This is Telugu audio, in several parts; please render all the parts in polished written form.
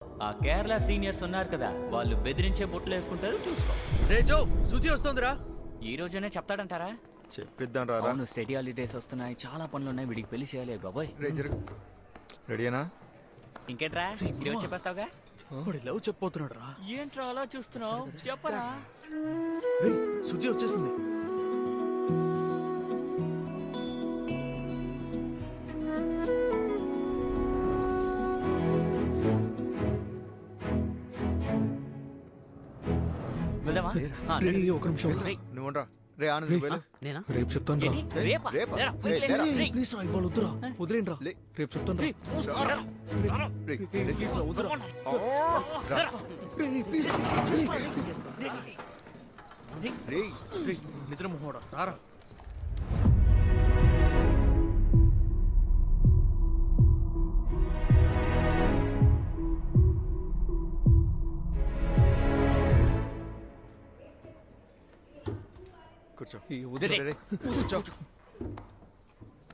ఆ కేరళ సీనియర్స్ ఉన్నారు కదా, వాళ్ళు బెదిరించే బొట్లు వేసుకుంటారు, చూసుకో. రే జో, శుచి వస్తుందిరా. ఈ రోజైనా చెప్తాడంటారా? చెప్పిద్దాం రా. అవును, స్టడీ హాలిడేస్ వస్తున్నాయి, చాలా పనులు ఉన్నాయి, వీడికి పెళ్లి చేయాలి బాబోయ్. రెడీనా? ఇంకేంట్రా, ఈరోజు చెప్పేస్తావుగా? లవ్ చెప్పబోతున్నాడు రా. ఏంట్రా అలా చూస్తున్నావు, చెప్పరా. శుచి వచ్చేసింది. వెళ్దామా? ఒక నిమిషం నువ్వురా. రే ఆనంద్ నువ్వు వెళ్ళు. నేనా? రేపు చెప్తాను రా. రేపా? రేపా? లేరా, రే, లేరా. ప్లీజ్ రా, ఇవాళ వద్దురా, వదిలేండి రా. లే. రేపు చెప్తాను రా. రే, రే, ప్లీజ్ రా, వద్దురా. రా. ప్లీజ్ రే. నిద్ర మొహోడా రారా. కూర్చో. రే. రే, కూర్చో.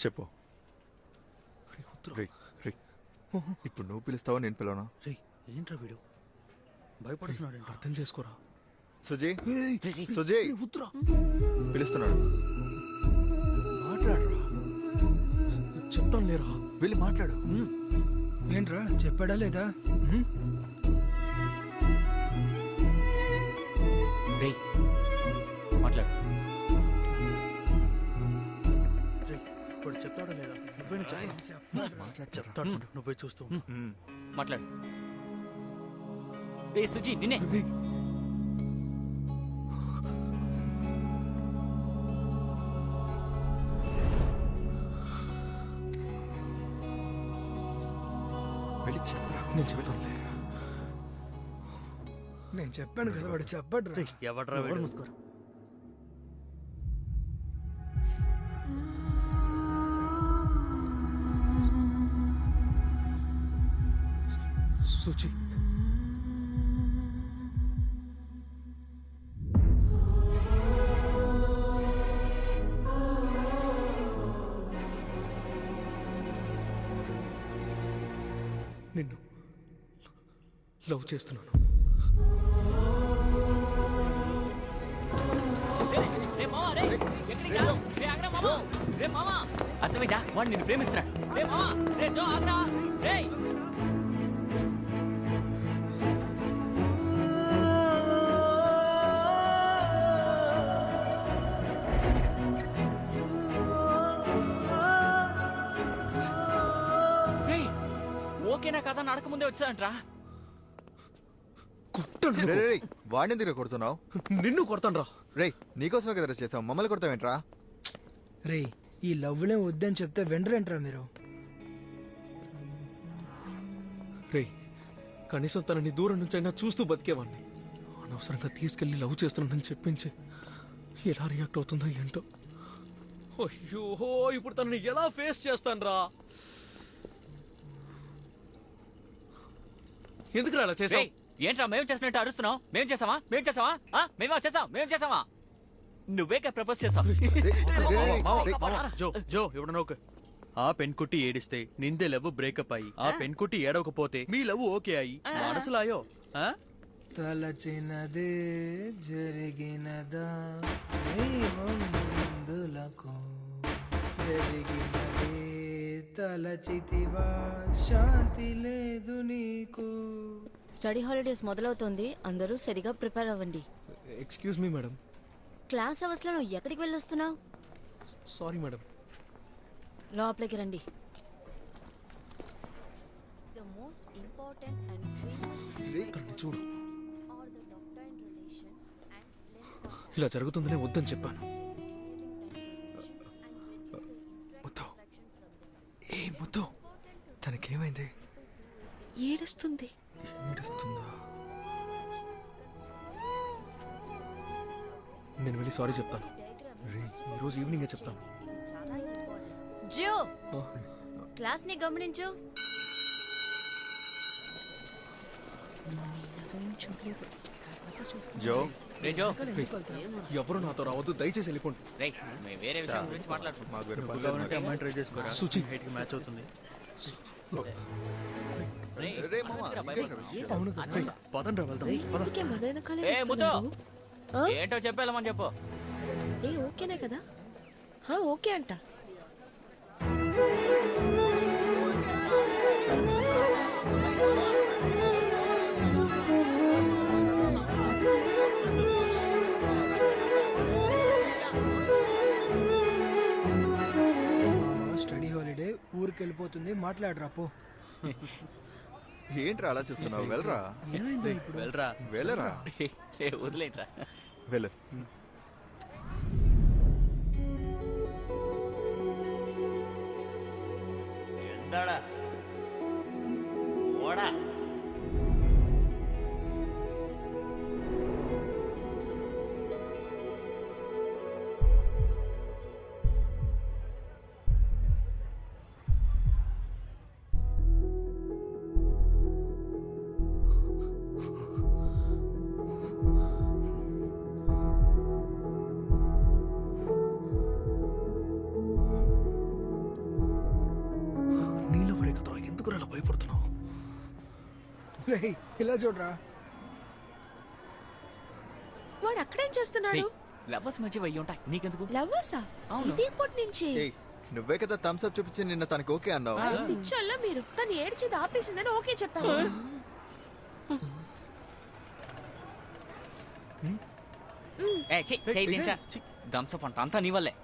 చెప్పు. రే, రే. ఇప్పుడు నువ్వు పిలుస్తావా నేను పిలవనా? రే ఏంట్రా వీడు భయపడుతున్నాడు, అర్థం చేసుకోరా. సుజీ, సుజీ ఉత్తరా పిలుస్తున్నాడు. మాట్లాడరా. చెప్తాను లేరా. వెళ్ళి మాట్లాడు. ఏంట్రా చెప్పాడా లేదా? రేయ్, మాట్లాడు. రే ఇప్పుడు చెప్తాడా లేదా? నువ్వేనా చెప్తాడు, నువ్వే చూస్తూ ఉండు. మాట్లాడు. రే సుజీ, నిన్నే. వెళ్ళి చెప్పరా. నేను చెప్తానులే. నేను చెప్పాను కదా వాడు చెప్పాడు. ఎవడ్రా వీడు? మూసుకోరా. సుచి, నిన్ను లవ్ చేస్తున్నాను. అర్థమైందా? వాడు నిన్ను ప్రేమిస్తున్నాడు. రే మావా, రే జో, ఆగ్రా. రేయ్. రేయ్, ఓకేనా కదా? నడక ముందే వచ్చానంట్రా. రే, రే, రే. వాడిని దగ్గర కొడుతున్నావు. నిన్ను కొడతాను రా. రే, నీకోసమే కదా చేసాం, మమ్మల్ని కొడతావేంట్రా? రే ఈ లవ్లే వద్దని చెప్తే వెంటరేంట్రా మీరు? రే కనీసం తనని దూరం నుంచి అయినా చూస్తూ బతికేవాడిని. అనవసరంగా తీసుకెళ్లి లవ్ చేస్తున్నానని చెప్పించి ఎలా రియాక్ట్ అవుతుందో ఏంటో. అయ్యో, ఇప్పుడు తనని ఎలా ఫేస్ చేస్తాను రా. ఎందుకు అలా చేసావు? రేయ్, ఏంట్రా మేము చేసినట్టు అరుస్తున్నావు? మేం చేసావా? మేమా చేసావా? నువ్వేగా ప్రపోజ్ చేసావు. జో జో ఇవ్వడం ఓకే. ఆ పెన్కుట్టి ఏడిస్తే నిందే లవ్ బ్రేకప్ అయ్యి ఆ పెన్కుట్టి ఏడవకపోతే మీ లవ్ ఓకే అయ్యి మనసులాయో తలచినదే జరిగినదా ముందులకు జరిగినదే తలచితివా శాంతి లేదు నీకు. స్టడీ హాలిడేస్ మొదలవుతోంది, అందరూ సరిగా ప్రిపేర్ అవ్వండి. Excuse me madam. Class hours లో నువ్వు ఎక్కడికి వెళ్ళొస్తున్నావు? Sorry madam. లోపలికి రండి. The most important and famous తనని చూడు, are the doctrine relation and length of ఇలా జరుగుతుందనే వద్దని చెప్పాను. ముద్దు, ఏ ముద్దు, తనకేమైంది? ఏడుస్తుంది. ఏడుస్తుందా? నేను వెళ్ళి సారీ చెప్తాను. ఈరోజు ఈవినింగే చెప్తాను. జో, క్లాస్ ని గమనించు. జో, రే జో, ఎవరు నాతో రావద్దు, దయచేసి వెళ్ళిపోండి. రే మేము వేరే విషయం గురించి మాట్లాడుకుంటాం. మాకు వేరే పని కావాలంటే అమ్మాయిని ట్రై చేసుకోరా. సుచి హైట్కి మ్యాచ్ అవుతుంది. రేయ్, రే మామ, ఎందుకురా ఇంకేంట్రా భయపడుతున్నావ్? విషయం? అవును కదా. రేయ్, పదండ్రా వెళ్దాం పద. అందుకే మన వెనకాలే ఏ ముద్దు వస్తున్నారు. ఆ? ఏంటో చెప్పేళ్ళమని చెప్పు. ఏ ఓకేనే కదా హా, ఓకే అంట. స్టడీ హాలిడే ఊరికి వెళ్ళిపోతుంది, మాట్లాడరా పో. ఏంట్రా అలా చూస్తున్నావు? వెళ్ళరా ఏమైంది ఇప్పుడు? వెళ్ళరా. వెళ్ళరా ఏ వదిలేంట్రా. వెళ్ళు. ఎందాడా ఓడా నీలో రేఖతో ఎందుకు అలా భయపడుతున్నావు? రేయ్, ఇలా చూడరా. వాడు అక్కడేం చేస్తున్నాడు? లవర్స్ మధ్య వెయ్యి ఉంటాయి నీకెందుకు? లవ్వర్సా? అవును. ఇది ఇప్పటి నుంచి ఏయ్, నువ్వే కదా థమ్స్ అప్ చూపించి నిన్న తనకి ఓకే అన్నావు. పిచ్చోళ్ళ మీరు. తను ఏడ్చింది ఆపేసిందని ఓకే చెప్పాను. ఏ ఛీ, చెయ్యి దించా. థమ్సప్ అంట అంతా నీ వల్లే.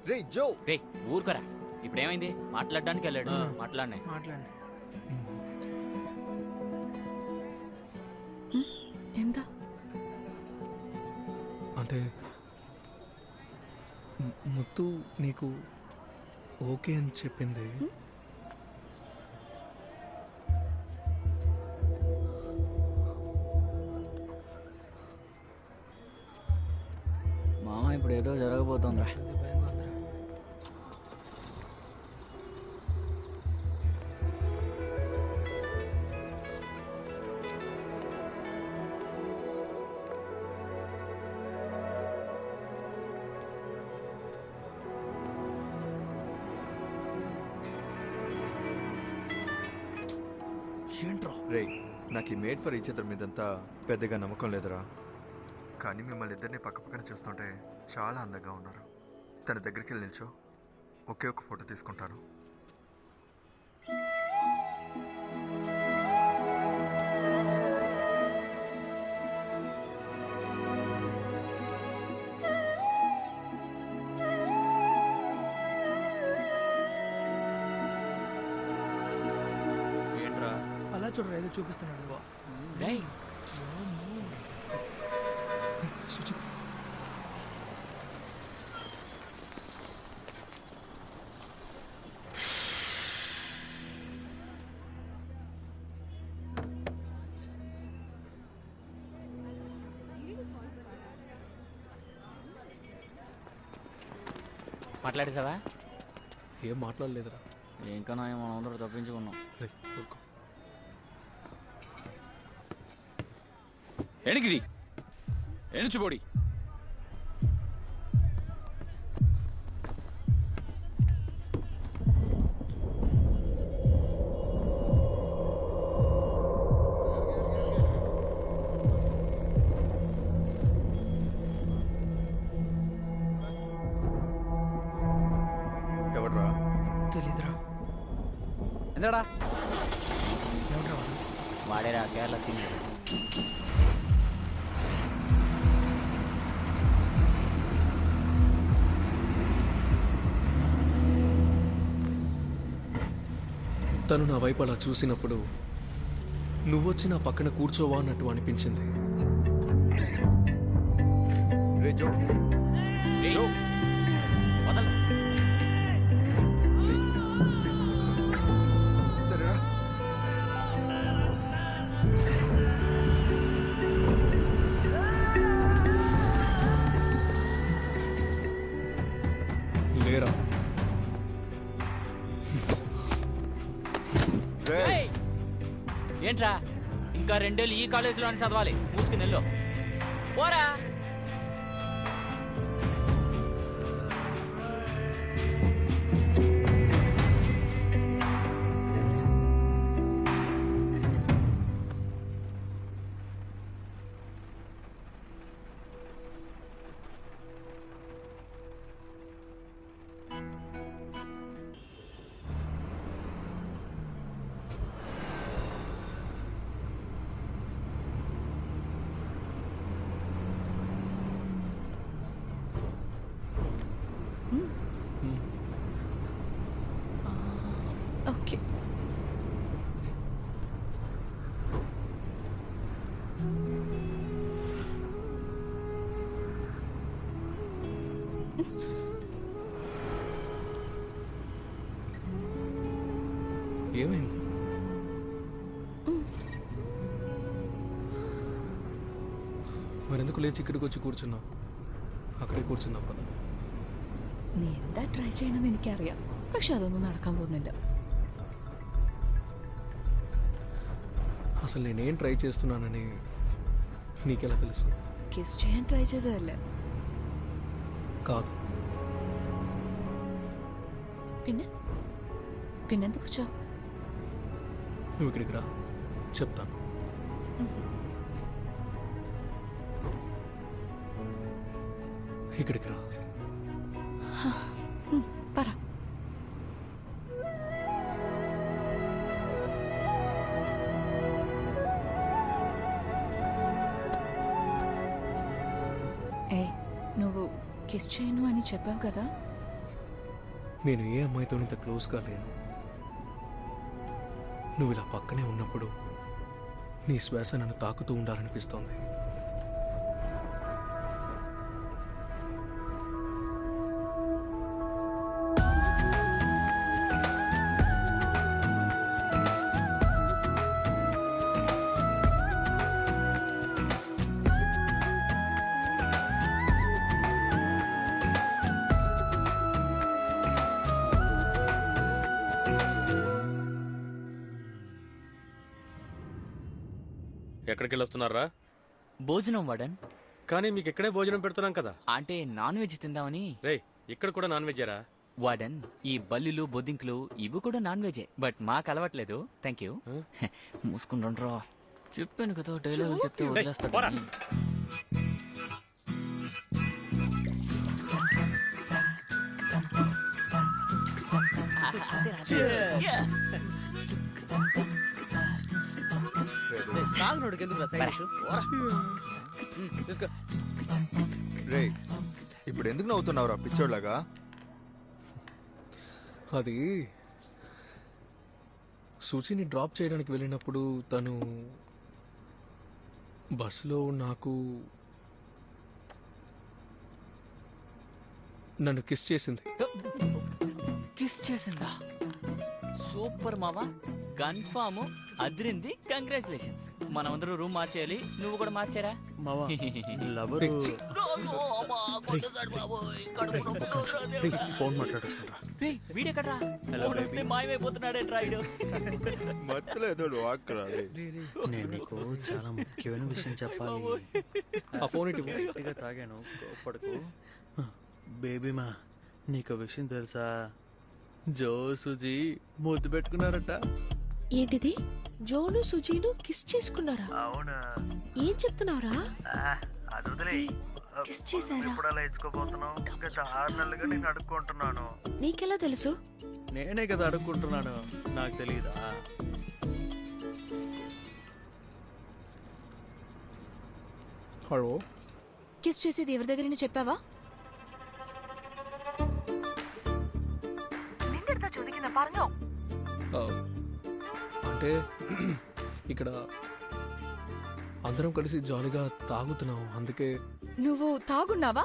రే జో, రే ఊరుకోరా. ఇప్పుడు ఏమైంది? మాట్లాడడానికి వెళ్ళాడు. మాట్లాడినా మాట్లాడండి. ఎంత? అంటే ముత్తు నీకు ఓకే అని చెప్పింది. మామ ఇప్పుడు ఏదో జరగబోతోందిరా. అది భయంగా ఉందిరా. ఏంట్రా? రే నాకు ఈ మేడ్ ఫర్ ఈచ్ అదర్ మీదంతా పెద్దగా నమ్మకం లేదురా. కానీ మిమ్మల్ని ఇద్దరిని పక్కపక్కన చూస్తుంటే చాలా అందంగా ఉన్నారు. తన దగ్గరికి వెళ్ళి నిల్చో, ఒకే ఒక ఫోటో తీసుకుంటాను. ఏంట్రా. అలా చూడరా, ఏదో చూపిస్తున్నాడు. రేయ్ సుజి, మాట్లాడేసావా? ఏం మాట్లాడలేదురా. ఇంకనో మనం అందరూ తప్పించుకున్నాం. రేయ్, ఊరుకో. ఎనికిడి ఎనుచుబోడి ఎవడ్రా? తెలీదురా. ఎందుకడా? ఎవడ్రా వాడు? వాడేరా కేరళ సింగర్. తను నా వైపు అలా చూసినప్పుడు నువ్వొచ్చి నా పక్కన కూర్చోవా అన్నట్టు అనిపించింది. రే జో, రేయ్, జో. వదలు. సరేరా. లేరా? రే రేయ్, ఏంట్రా ఇంకా 2 ఏళ్ళు ఈ కాలేజీలోనే చదవాలి. మూసుకుని వెళ్ళు. పోరా. ఏమైంది? మరెందుకు లేచి ఇక్కడికి వచ్చి కూర్చున్నావు? അക്കടെ കൂർച്ചുന്നാ പല. നീ എന്താ ട്രൈ ചെയ്യണമെന്ന് എനിക്കറിയാം, പക്ഷെ അതൊന്നും നടക്കാൻ പോകുന്നില്ല. అసలు నేనేం ట్రై చేస్తున్నానని నీకెలా తెలుసు? കിസ് ചെയ്യാൻ ട്രై ചെയ്തതല്ലേ? కాదు. പിന്നെന്ത് കുറിച്ചോ? నువ్వు ఇక్కడికి రా, చెప్తాను. ఇక్కడికి రా. പറ. నువ్వు కిస్ చేయను అని చెప్పావు కదా. నేను ఏ అమ్మాయితో ఇంత క్లోజ్గా లేను. నువ్వు ఇలా పక్కనే ఉన్నప్పుడు నీ శ్వాస నన్ను తాకుతూ ఉండాలనిపిస్తోంది. ఎక్కడికి వెళ్ళొస్తున్నారా? భోజనం వాడన్. కానీ మీకు ఇక్కడే భోజనం పెడుతున్నాం కదా. అంటే నాన్ వెజ్ తిందామని. రే, ఇక్కడ కూడా నాన్ వెజ్ రా. వాడన్, ఈ బల్లులు బొద్దింకులు ఇవి కూడా నాన్ వెజే, బట్ మాకు అలవాట్లేదు. Thank you. మూసుకుంటుండ్రా. చెప్పాను కదా, డైలాగ్ చెప్తే వదిలేస్తాడు. రే, ఇప్పుడు ఎందుకు నవ్వుతున్నావురా పిచ్చోడ్లాగా? అది సూచిని డ్రాప్ చేయడానికి వెళ్ళినప్పుడు తను బస్సులో నన్ను కిస్ చేసింది. కిస్ చేసిందా? సూపర్ మావా, కన్ఫామ్ అదిరింది. కంగ్రాచులేషన్స్. మనమందరూ రూమ్ మార్చేయాలి, నువ్వు కూడా మార్చారా? ఫోన్ మాట్లాడుతున్నా. వీడెక్కడ్రా? వస్తే మాయమైపోతున్నాడే ట్రైడ్. నేను నీకు చాలా ముఖ్యమైన విషయం చెప్పాలి. ఆ ఫోన్ ఇటు. గట్టిగా తాగాను, కోపడకు. బేబీ మా, నీకు విషయం తెలుసా? జో సుజీ ముద్దు పెట్టుకున్నారట. ఏంటిది? జోను సుజీను కిస్ చేసుకున్నారా? అవునా? ఏం చెప్తున్నారా? కిస్ చేశారా? గత 6 నెలలుగా నేను అడుక్కుంటున్నాను. నీకెలా తెలుసు? నేనే కదా అడుక్కుంటున్నాను, నాకు తెలీదా? హలో, కిస్ చేసేది ఎవరి దగ్గర చెప్పావా? అంటే ఇక్కడ అందరం కలిసి జాలీగా తాగుతున్నాం, అందుకే. నువ్వు తాగున్నావా?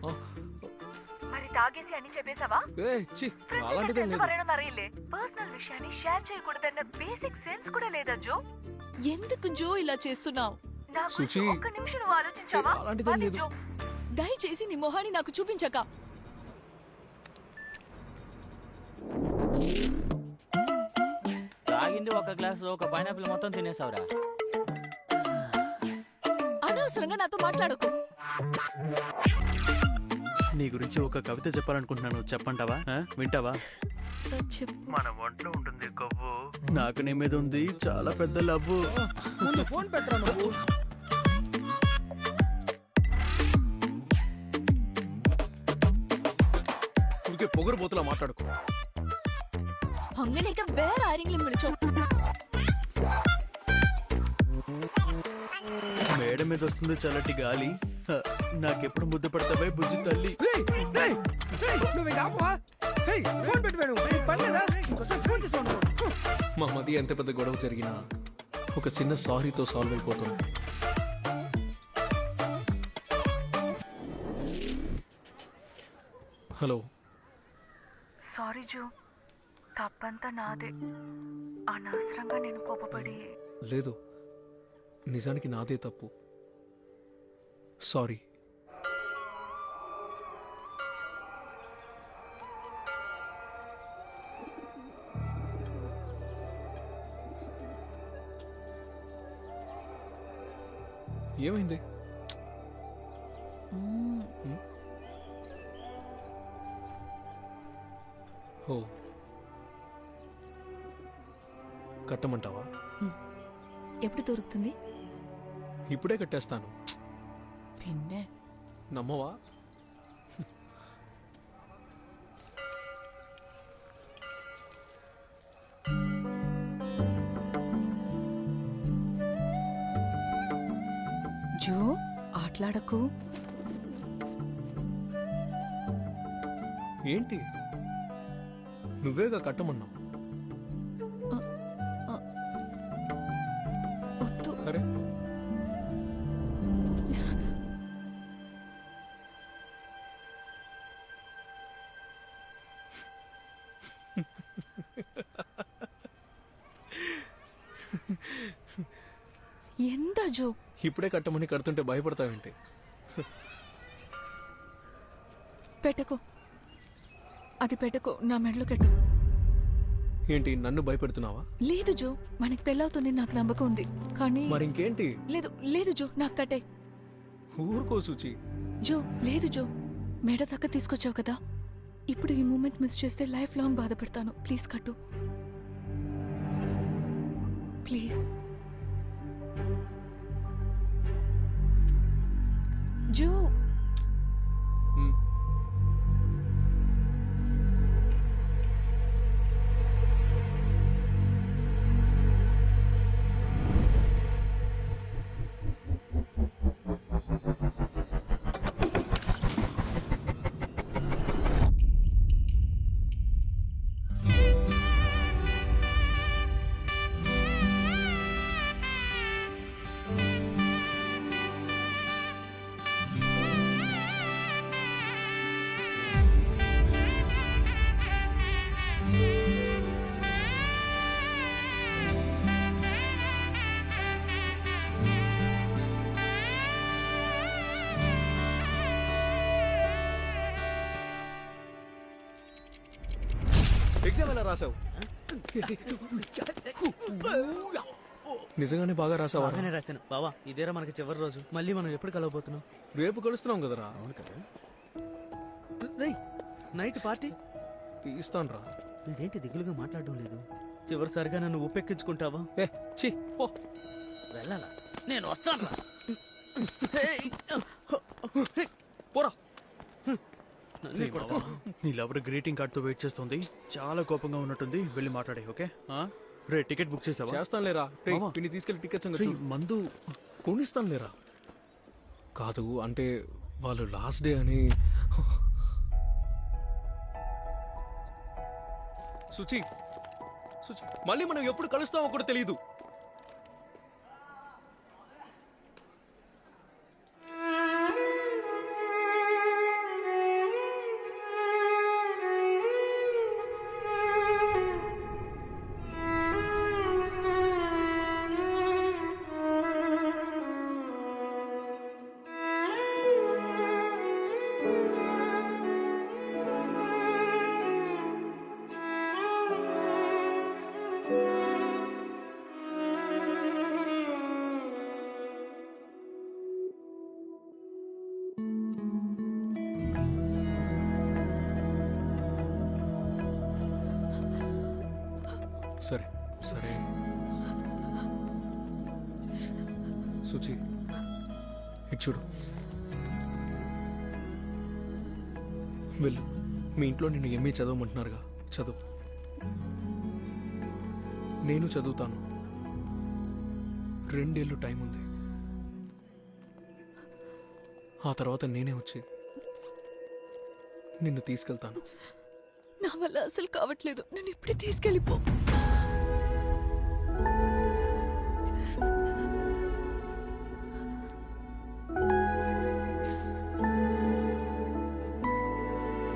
ఆ, మరి తాగేసి అని చెప్పేసావా? అలాంటిదే లేదు. పర్సనల్ విషయాన్ని షేర్ చేయకూడదన్న బేసిక్ సెన్స్ కూడా లేదా జో? ఎందుకు జో ఇలా చేస్తున్నావు? సుచి, ఒక్క నిమిషం నువ్వు ఆలోచించావా? అలాంటిదే లేదు. జో, దయచేసి నీ మొహాన్ని నాకు చూపించక. తాగింది ఒక గ్లాసు, ఒక పైనాపిల్ మొత్తం తినేసావురా. అనవసరంగా నాతో మాట్లాడకు. నీ గురించి ఒక కవిత చెప్పాలనుకుంటున్నాను, చెప్పంటావా? వింటావా? మన ఒంట్లో ఉంటుంది కొవ్వు, నాకు నీ మీద ఉంది చాలా పెద్ద లవ్వు. ఫోన్ పెట్టరా నువ్వు. ఊరికే పొగరుబోతులా మాట్లాడుకో. അങ്ങനെ വേറെ ആരെങ്കിലും വിളിച്ചോ? మేడ మీద వస్తుంది చల్లటి గాలి, నాకెప్పుడు ముద్దు పడతావే బుజ్జి తల్లి. మా మధ్య ఎంత పెద్ద గొడవ జరిగినా ఒక చిన్న సారీతో సాల్వ్ అయిపోతుంది. హలో. సారీ జో, తప్పంతా నాదే. అనవసరంగా నేను కోపపడి. లేదు, నిజానికి నాదే తప్పు. సారీ. ఏమైంది? ఓ, కట్టమంటావా? ఎప్పుడు దొరుకుతుంది? ఇప్పుడే కట్టేస్తాను. పిన్నే నమ్మవా? జో, ఆటలాడకు. ఏంటి? నువ్వేగా కట్టమన్నావు. వద్దు. అరే, ఎంత జో? ఇప్పుడే కట్టమని కడుతుంటే భయపడతావేంటి? పెట్టకు, అది పెట్టకు. నా మెడలో కట్టు. ఏంటి, నన్ను భయపెడుతున్నావా? లేదు జో, మనకి పెళ్ళవుతుంది నాకు నమ్మకం ఉంది. కానీ మరి ఇంకేంటి? లేదు లేదు జో, నాకు కట్టే. ఊరుకో సూచి. జో లేదు జో, మెడ దాకా తీసుకొచ్చావు కదా, ఇప్పుడు ఈ మూమెంట్ మిస్ చేస్తే లైఫ్ లాంగ్ బాధపడతాను. ప్లీజ్ కట్టు, ప్లీజ్. జో, హ్మ్. ఎగ్జామ్ ఎలా రాసావు? నిజంగానే బాగా రాసావా? బాగానే రాశాను బావా. ఇదేరా మనకి చివరి రోజు. మళ్ళీ మనం ఎప్పుడు కలవబోతున్నాం? రేపు కలుస్తున్నాం కదరా. అవును కదా. రేయ్, నైట్ పార్టీ ఇస్తాను రా. వీడేంటి దిగులుగా మాట్లాడడం లేదు? చివరిసారిగా నన్ను ఉప్పెక్కించుకుంటావా? ఏ ఛీ, పో. వెళ్ళాలా? నేను వస్తాను. పోరా. నీ లవర్ గ్రీటింగ్ కార్డ్ తో వెయిట్ చేస్తుంది. చాలా కోపంగా ఉన్నట్టుంది. వెళ్ళి మాట్లాడే. ఓకే? రే, టికెట్ బుక్ చేసావా? చేస్తాను లేరా. మావా. పిన్ని తీసుకెళ్లి టికెట్స్ రేయ్, మందు కొనిస్తాను లేరా. కాదు అంటే వాళ్ళు లాస్ట్ డే అని. సుచి, సుచి, మళ్ళీ మనం ఎప్పుడు కలుస్తామో కూడా తెలియదు. సరే సరే సుచి, ఇటు చూడు. వెళ్ళు, మీ ఇంట్లో నిన్ను ఎంఏ చదవమంటున్నారుగా, చదువు. నేను చదువుతాను. 2 ఏళ్ళు టైం ఉంది. ఆ తర్వాత నేనే వచ్చి నిన్ను తీసుకెళ్తాను. నా వల్ల అసలు కావట్లేదు. నన్ను ఇప్పుడే తీసుకెళ్ళిపో.